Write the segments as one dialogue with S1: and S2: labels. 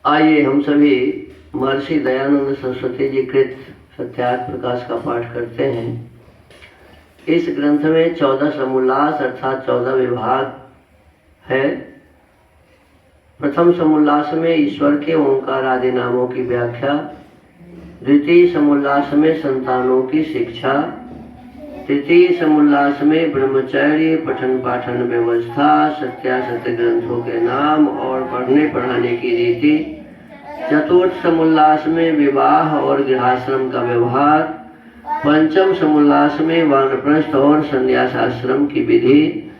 S1: आइए हम सभी महर्षि दयानंद सरस्वती जी कृत सत्यार्थ प्रकाश का पाठ करते हैं। इस ग्रंथ में 14 समोल्लास अर्थात 14 विभाग है। प्रथम समोल्लास में ईश्वर के ओंकार आदि नामों की व्याख्या, द्वितीय समोल्लास में संतानों की शिक्षा, तृतीय समोल्लास में ब्रह्मचर्य पठन पाठन व्यवस्था, सत्यासत्य ग्रंथों के नाम और पढ़ने पढ़ाने की रीति, चतुर्थ समोल्लास में विवाह और गृहाश्रम का व्यवहार, पंचम समोल्लास में वानप्रस्थ और संन्यासाश्रम की विधि,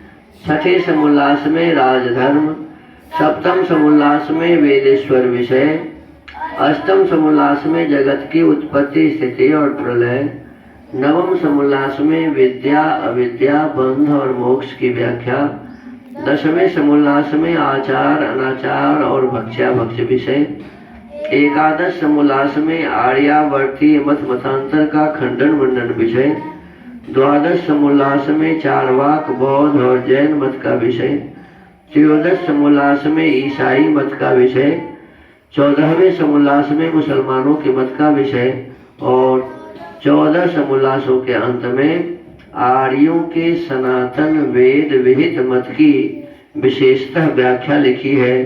S1: छठे समोल्लास में राजधर्म, सप्तम समोल्लास में वेदेश्वर विषय, अष्टम समोल्लास में जगत की उत्पत्ति स्थिति और प्रलय, नवम समोल्लास में विद्या अविद्या बंध और मोक्ष की व्याख्या, दसवें समोल्लास में आचार अनाचार और भक्ष्या भक्ष्य विषय, एकादश समोल्लास में आर्यावर्ती मत मतांतर का खंडन मंडन विषय, द्वादश समोल्लास में चारवाक बौद्ध और जैन मत का विषय, त्रयोदश समोल्लास में ईसाई मत का विषय, 14वें समोल्लास में मुसलमानों के मत का विषय और 14 समोल्लासों के अंत में आर्यों के सनातन वेद विहित मत की विशेषतः व्याख्या लिखी है।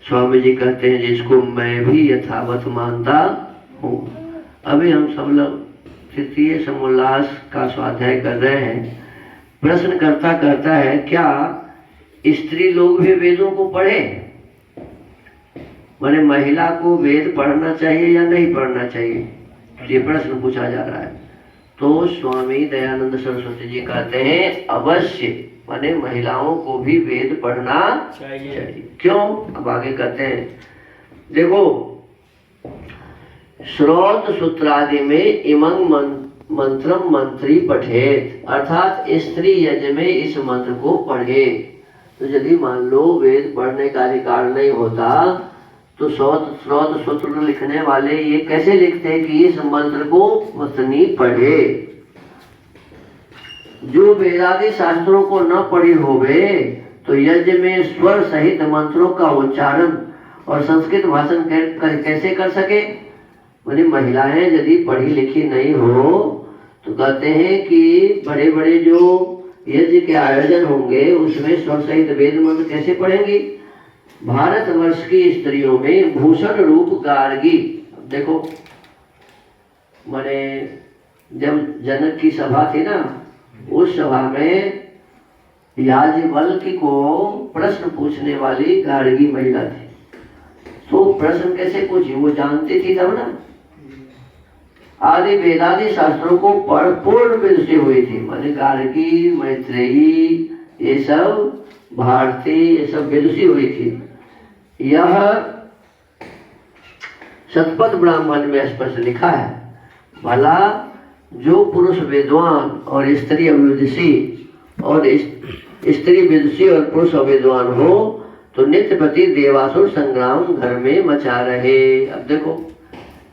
S1: स्वामी जी कहते हैं जिसको मैं भी यथावत मानता हूँ। अभी हम सब लोग तृतीय समोल्लास का स्वाध्याय कर रहे हैं। प्रश्न करता करता है क्या स्त्री लोग भी वेदों को पढ़े? माने महिला को वेद पढ़ना चाहिए या नहीं पढ़ना चाहिए, ये प्रश्न पूछा जा रहा है। तो स्वामी दयानंद सरस्वती जी कहते हैं अवश्य, माने महिलाओं को भी वेद पढ़ना चाहिए। क्यों? अब आगे कहते हैं, देखो श्रोत सूत्रादि में इमं मंत्रम मंत्री पठेत, अर्थात स्त्री यज्ञ में इस मंत्र को पढ़े। तो यदि मान लो वेद पढ़ने का अधिकार नहीं होता तो श्रोत सूत्र लिखने वाले ये कैसे लिखते हैं कि इस मंत्र को पत्नी पढ़े। जो वेदादि शास्त्रों को न पढ़ी होवे तो यज्ञ में स्वर सहित मंत्रों का उच्चारण और संस्कृत भाषण कैसे कर सके? माने महिलाएं यदि पढ़ी लिखी नहीं हो तो कहते हैं कि बड़े बड़े जो यज्ञ के आयोजन होंगे उसमें स्वर सहित वेद मंत्र कैसे पढ़ेंगी? भारतवर्ष की स्त्रियों में भूषण रूप गार्गी, देखो माने जब जनक की सभा थी ना, उस सभा में याज्ञवल्क्य को प्रश्न पूछने वाली गार्गी महिला थी। तो प्रश्न कैसे पूछी वो जानती थी तब ना। आदि वेदादि शास्त्रों को पूर्ण विदुषी हुई थी। माने गार्गी मैत्रेयी ये सब भारती ये सब विदुषी हुई थी। यह शतपथ ब्राह्मण में स्पष्ट लिखा है। भला जो पुरुष विद्वान और स्त्री अविदुषी और स्त्री विदुषी और पुरुष अविद्वान हो तो नित्य पति देवासुर संग्राम घर में मचा रहे। अब देखो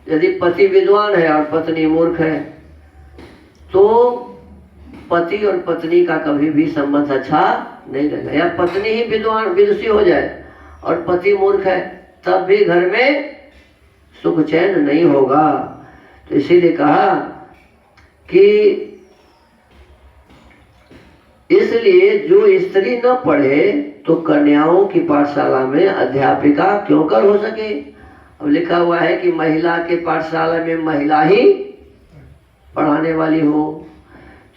S1: यदि पति विद्वान है और पत्नी मूर्ख है तो पति और पत्नी का कभी भी संबंध अच्छा नहीं रहेगा। या पत्नी ही विद्वान विदुषी हो जाए और पति मूर्ख है तब भी घर में सुख चैन नहीं होगा। तो इसीलिए कहा कि इसलिए जो स्त्री न पढ़े तो कन्याओं की पाठशाला में अध्यापिका क्यों कर हो सके। अब लिखा हुआ है कि महिला के पाठशाला में महिला ही पढ़ाने वाली हो।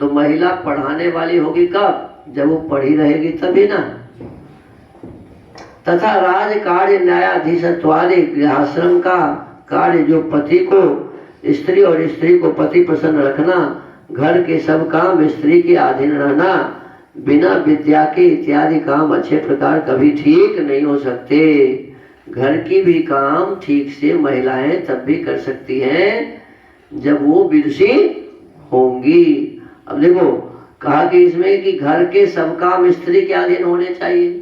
S1: तो महिला पढ़ाने वाली होगी कब? जब वो पढ़ी रहेगी तभी ना। तथा राज कार्य न्यायाधीशत्वादि गृहाश्रम का कार्य जो पति को स्त्री और स्त्री को पति प्रसन्न रखना, घर के सब काम स्त्री के अधीन रहना, बिना विद्या के इत्यादि काम अच्छे प्रकार कभी ठीक नहीं हो सकते। घर की भी काम ठीक से महिलाएं तब भी कर सकती हैं जब वो विदुषी होंगी। अब देखो कहा कि इसमें कि घर के सब काम स्त्री के अधीन होने चाहिए।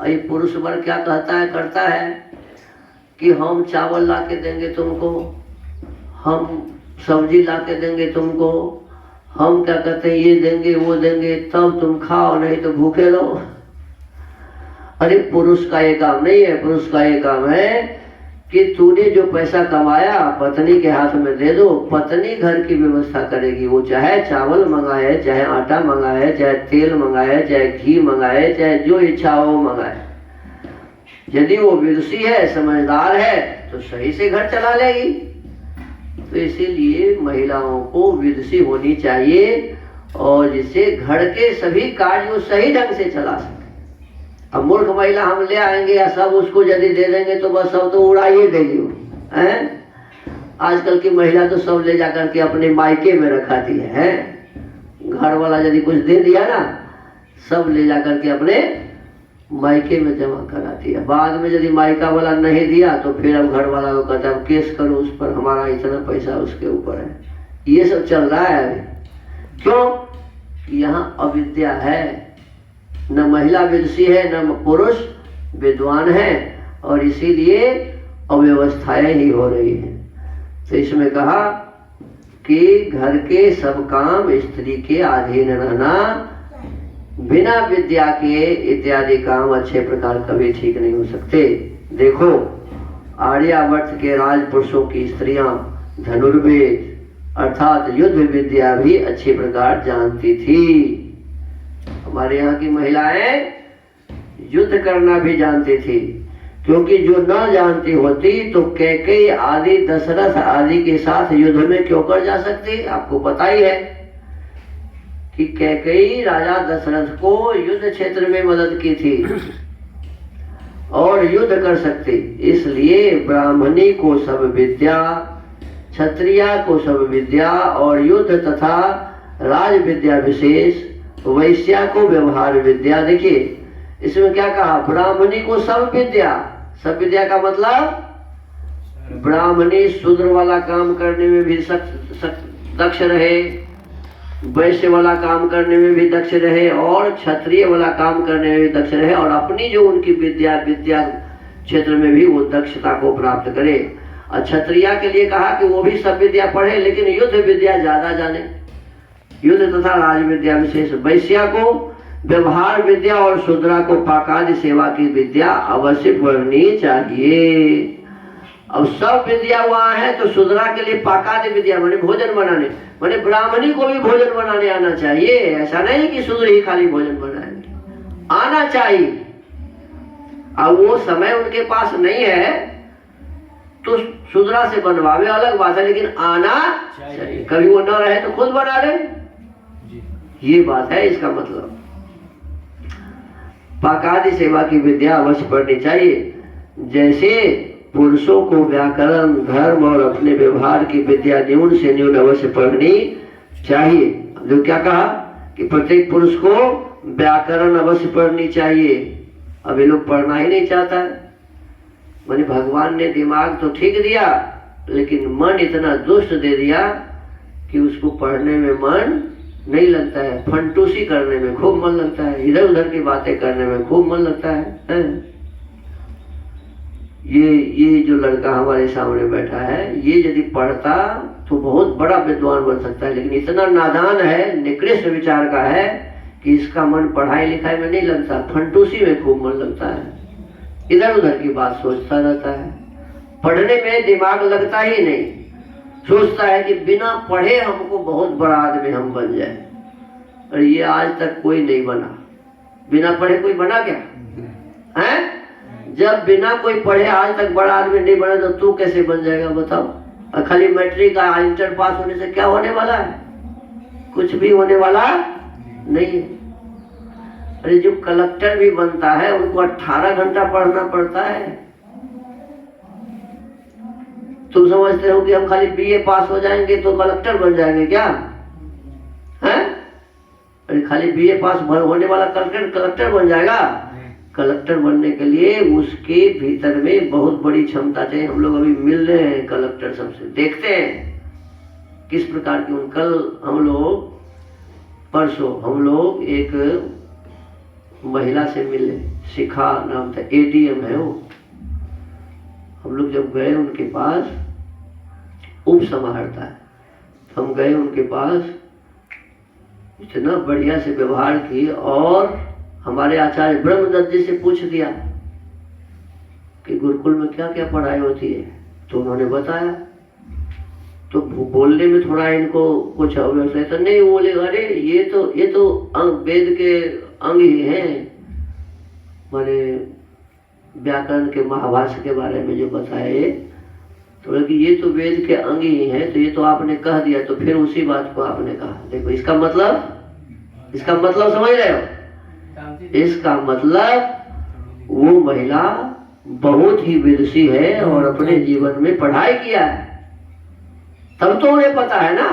S1: और ये पुरुष वर्ग क्या कहता है करता है कि हम चावल ला के देंगे तुमको, हम सब्जी ला के देंगे तुमको, हम क्या कहते हैं ये देंगे वो देंगे तब तुम खाओ, नहीं तो भूखे रहो। अरे पुरुष का ये काम नहीं है। पुरुष का ये काम है कि तूने जो पैसा कमाया पत्नी के हाथ में दे दो, पत्नी घर की व्यवस्था करेगी। वो चाहे चावल मंगाए, चाहे आटा मंगाए, चाहे तेल मंगाए, चाहे घी मंगाए, चाहे जो इच्छा हो मंगाए। यदि वो विदुषी है, समझदार है, तो सही से घर चला लेगी। तो इसीलिए महिलाओं को विदुषी होनी चाहिए और जिससे घर के सभी कार्य वो सही ढंग से चला सके। अब मूर्ख महिला हम ले आएंगे या सब उसको यदि दे देंगे तो बस सब तो उड़ा ही देगी वो, हैं? आजकल की महिला तो सब ले जाकर के अपने मायके में रखाती है। घर वाला यदि कुछ दे दिया ना, सब ले जाकर के अपने मायके में जमा कराती है। बाद में यदि मायका वाला नहीं दिया तो फिर अब घर वाला को कहता है केस करो उस पर, हमारा इतना पैसा उसके ऊपर है। ये सब चल रहा है अभी। क्यों? यहाँ अविद्या है, न महिला विदुषी है, न पुरुष विद्वान है, और इसीलिए अव्यवस्थाएं ही हो रही हैं। तो इसमें कहा कि घर के सब काम स्त्री के अधीन रहना, बिना विद्या के इत्यादि काम अच्छे प्रकार कभी ठीक नहीं हो सकते। देखो आर्यावर्त के राजपुरुषों की स्त्रियां धनुर्वेद अर्थात युद्ध विद्या भी अच्छी प्रकार जानती थी। हमारे यहाँ की महिलाएं युद्ध करना भी जानती थी, क्योंकि जो न जानती होती तो कैकेयी आदि दशरथ आदि के साथ युद्ध में क्यों कर जा सकती? आपको पता ही है कि कैकेयी राजा दशरथ को युद्ध क्षेत्र में मदद की थी और युद्ध कर सकती। इसलिए ब्राह्मणी को सब विद्या, क्षत्रिया को सब विद्या और युद्ध तथा राज विद्या विशेष, वैश्या को व्यवहार विद्या। देखिए इसमें क्या कहा, ब्राह्मणी को सब विद्या। सब विद्या का मतलब ब्राह्मणी शूद्र वाला काम करने में भी दक्ष रहे, वैश्य वाला काम करने में भी दक्ष रहे और क्षत्रिय वाला काम करने में भी दक्ष रहे, और अपनी जो उनकी विद्या क्षेत्र में भी वो दक्षता को प्राप्त करे। और क्षत्रिया के लिए कहा कि वो भी सब विद्या पढ़े लेकिन युद्ध विद्या ज्यादा जाने, युद्ध तथा राज विद्या विशेष। वैश्या को व्यवहार विद्या और शूद्रा को पाकादि सेवा की विद्या अवश्य पढ़नी चाहिए। अब सब विद्या वहाँ है तो शूद्रा के लिए पाकादि विद्या माने भोजन बनाने, माने ब्राह्मणी को भी भोजन बनाने आना चाहिए। ऐसा नहीं कि शूद्र ही खाली भोजन बनाएंगे, आना चाहिए। अब वो समय उनके पास नहीं है तो शूद्रा से बनवावे अलग बात है, लेकिन आना चाहिए। कभी वो न रहे तो खुद बना ले, ये बात है इसका मतलब। पाकादि सेवा की विद्या अवश्य पढ़नी चाहिए। जैसे पुरुषों को व्याकरण, धर्म और अपने व्यवहार की विद्या न्यून से न्यून अवश्य पढ़नी चाहिए। जो क्या कहा कि प्रत्येक पुरुष को व्याकरण अवश्य पढ़नी चाहिए। अब ये लोग पढ़ना ही नहीं चाहता है। माने भगवान ने दिमाग तो ठीक दिया लेकिन मन इतना दुष्ट दे दिया कि उसको पढ़ने में मन नहीं लगता है, फंटूसी करने में खूब मन लगता है, इधर उधर की बातें करने में खूब मन लगता है। ये जो लड़का हमारे सामने बैठा है, ये यदि पढ़ता तो बहुत बड़ा विद्वान बन सकता है, लेकिन इतना नादान है, निकृष्ट विचार का है कि इसका मन पढ़ाई लिखाई में नहीं लगता, फंटूसी में खूब मन लगता है, इधर उधर की बात सोचता रहता है, पढ़ने में दिमाग लगता ही नहीं। सोचता है कि बिना पढ़े हमको बहुत बड़ा आदमी हम बन जाए, और ये आज तक कोई नहीं बना। बिना पढ़े कोई बना क्या है? जब बिना कोई पढ़े आज तक बड़ा आदमी नहीं बना तो तू कैसे बन जाएगा बताओ? और खाली मैट्रिक का इंटर पास होने से क्या होने वाला है? कुछ भी होने वाला नहीं है। अरे जो कलेक्टर भी बनता है उनको 18 घंटा पढ़ना पड़ता है। तुम समझते हो कि हम खाली बीए पास हो जाएंगे तो कलेक्टर बन जाएंगे क्या? हैं? अरे खाली बीए पास होने वाला कलेक्टर बन जाएगा? कलेक्टर बनने के लिए उसके भीतर में बहुत बड़ी क्षमता चाहिए। हम लोग अभी मिल रहे हैं कलेक्टर सबसे, देखते हैं किस प्रकार की। कल हम लोग, परसों हम लोग एक महिला से मिले, शिखा नाम था, एडीएम है वो। हम लोग जब गए उनके पास, उप समाहर्ता है, हम गए उनके पास, इतना बढ़िया से व्यवहार की और हमारे आचार्य ब्रह्मदत्त जी से पूछ दिया कि गुरुकुल में क्या क्या पढ़ाई होती है, तो उन्होंने बताया। तो बोलने में थोड़ा इनको कुछ अव्यवस्था तो नहीं, बोले अरे ये तो वेद के अंग ही हैं, माने व्याकरण के महाभाष्य के बारे में जो बताए, तो बोले कि ये तो वेद के अंग ही हैं, तो ये तो आपने कह दिया, तो फिर उसी बात को आपने कहा। देखो इसका मतलब समझ रहे हो? इसका मतलब वो महिला बहुत ही विदुषी है और अपने जीवन में पढ़ाई किया है, तब तो उन्हें पता है ना।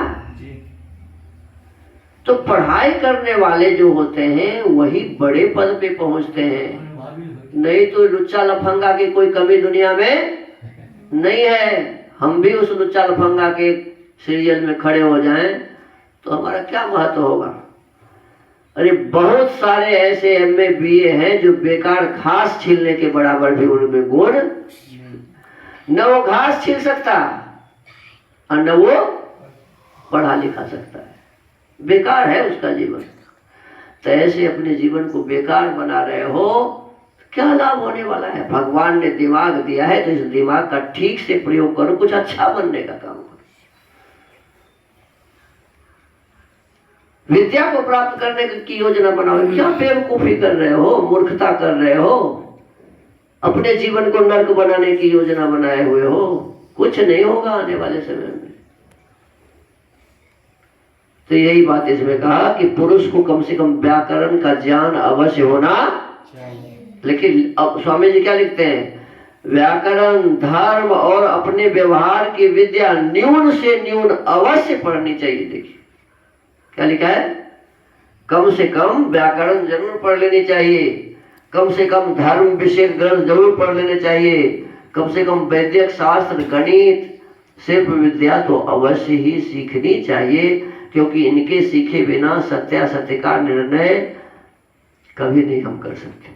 S1: तो पढ़ाई करने वाले जो होते हैं वही बड़े पद पे पहुंचते हैं, नहीं तो लुच्चा लफंगा की कोई कमी दुनिया में नहीं है। हम भी उस लुच्चा लफंगा के सीरियल में खड़े हो जाएं तो हमारा क्या महत्व होगा? अरे बहुत सारे ऐसे एमए बीए हैं जो बेकार घास छीलने के बराबर भी उनमें गुण, न वो घास छील सकता और न वो पढ़ा लिखा सकता है, बेकार है उसका जीवन। तो ऐसे अपने जीवन को बेकार बना रहे हो, क्या लाभ होने वाला है? भगवान ने दिमाग दिया है तो इस दिमाग का ठीक से प्रयोग करो, कुछ अच्छा बनने का काम करो। विद्या को प्राप्त करने की योजना बनाओ। क्या बेवकूफी कर रहे हो, मूर्खता कर रहे हो, अपने जीवन को नर्क बनाने की योजना बनाए हुए हो, कुछ नहीं होगा आने वाले समय में। तो यही बात इसमें कहा कि पुरुष को कम से कम व्याकरण का ज्ञान अवश्य होना चाहिए। लेकिन अब स्वामी जी क्या लिखते हैं? व्याकरण, धर्म और अपने व्यवहार की विद्या न्यून से न्यून अवश्य पढ़नी चाहिए। देखिए क्या लिखा है? कम से कम व्याकरण जरूर पढ़ लेनी चाहिए, कम से कम धर्म विषय ग्रंथ जरूर पढ़ लेने चाहिए, कम से कम वैदिक शास्त्र, गणित, शिल्प विद्या तो अवश्य ही सीखनी चाहिए, क्योंकि इनके सीखे बिना सत्यासत्य का निर्णय कभी नहीं हम कर सकते।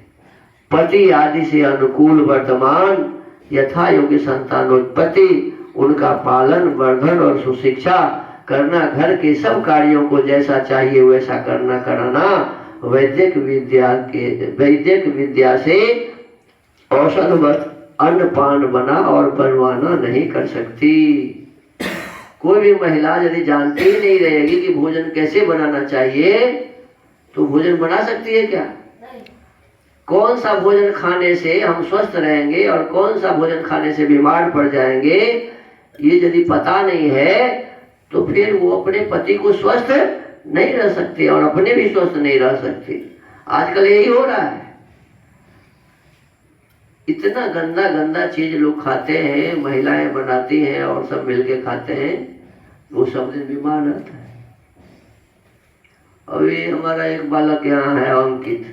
S1: पति आदि से अनुकूल वर्तमान, यथा योग्य संतानोत्पत्ति, उनका पालन, वर्धन और सुशिक्षा करना, घर के सब कार्यों को जैसा चाहिए वैसा करना कराना, वैदिक विद्या से औषधवत अन्नपान बना और बनवाना नहीं कर सकती। कोई भी महिला यदि जानती ही नहीं रहेगी कि भोजन कैसे बनाना चाहिए, तो भोजन बना सकती है क्या? कौन सा भोजन खाने से हम स्वस्थ रहेंगे और कौन सा भोजन खाने से बीमार पड़ जाएंगे, ये यदि पता नहीं है तो फिर वो अपने पति को स्वस्थ नहीं रह सकती और अपने भी स्वस्थ नहीं रह सकती। आजकल यही हो रहा है, इतना गंदा गंदा चीज लोग खाते हैं, महिलाएं बनाती हैं और सब मिलके खाते हैं, वो सब दिन बीमार रहता है। अभी हमारा एक बालक यहाँ है अंकित,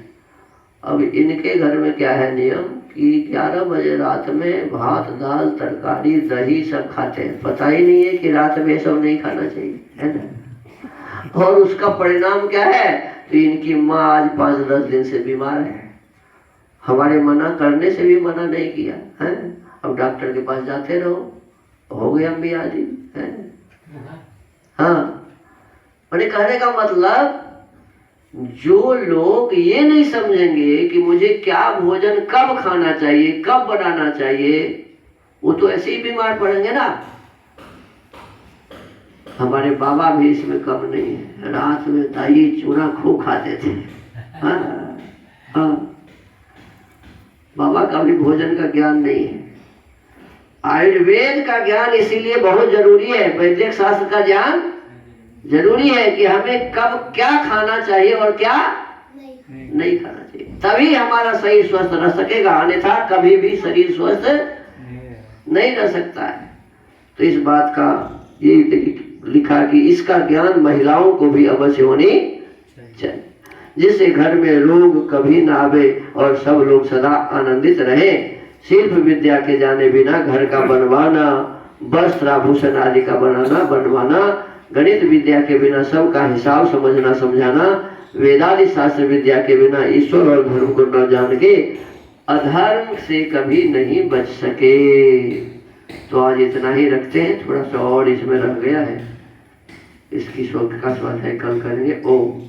S1: अब इनके घर में क्या है नियम कि 11 बजे रात में भात, दाल, तरकारी, दही सब खाते हैं। पता ही नहीं है कि रात में सब नहीं खाना चाहिए, है ना? और उसका परिणाम क्या है? तो इनकी माँ आज 5-10 दिन से बीमार है। हमारे मना करने से भी मना नहीं किया है, अब डॉक्टर के पास जाते रहो, हो गए हम भी आदि है। हाँ, मैंने कहने का मतलब जो लोग ये नहीं समझेंगे कि मुझे क्या भोजन कब खाना चाहिए, कब बनाना चाहिए, वो तो ऐसे ही बीमार पड़ेंगे ना। हमारे बाबा भी इसमें कम नहीं है, रात में दही चूरा खूब खाते थे। हाँ, हाँ, बाबा का भी भोजन का ज्ञान नहीं है। आयुर्वेद का ज्ञान इसीलिए बहुत जरूरी है, वैदिक शास्त्र का ज्ञान जरूरी है कि हमें कब क्या खाना चाहिए और क्या नहीं खाना चाहिए, तभी हमारा शरीर स्वस्थ रह सकेगा, अन्यथा कभी भी शरीर स्वस्थ नहीं रह सकता है। तो इस बात का ये लिखा कि इसका ज्ञान महिलाओं को भी अवश्य होनी चाहिए, जिससे घर में रोग कभी ना आवे और सब लोग सदा आनंदित रहे। शिल्प विद्या के जाने बिना घर का बनवाना, वस्त्र आभूषण आदि का बनाना बनवाना, गणित विद्या के बिना सबका हिसाब समझना समझाना, वेदादि शास्त्र विद्या के बिना ईश्वर और धर्म को न जान के अधर्म से कभी नहीं बच सके। तो आज इतना ही रखते हैं, थोड़ा सा और इसमें रह गया है, इसकी शोध का स्वाध्याय कल करेंगे। ओम।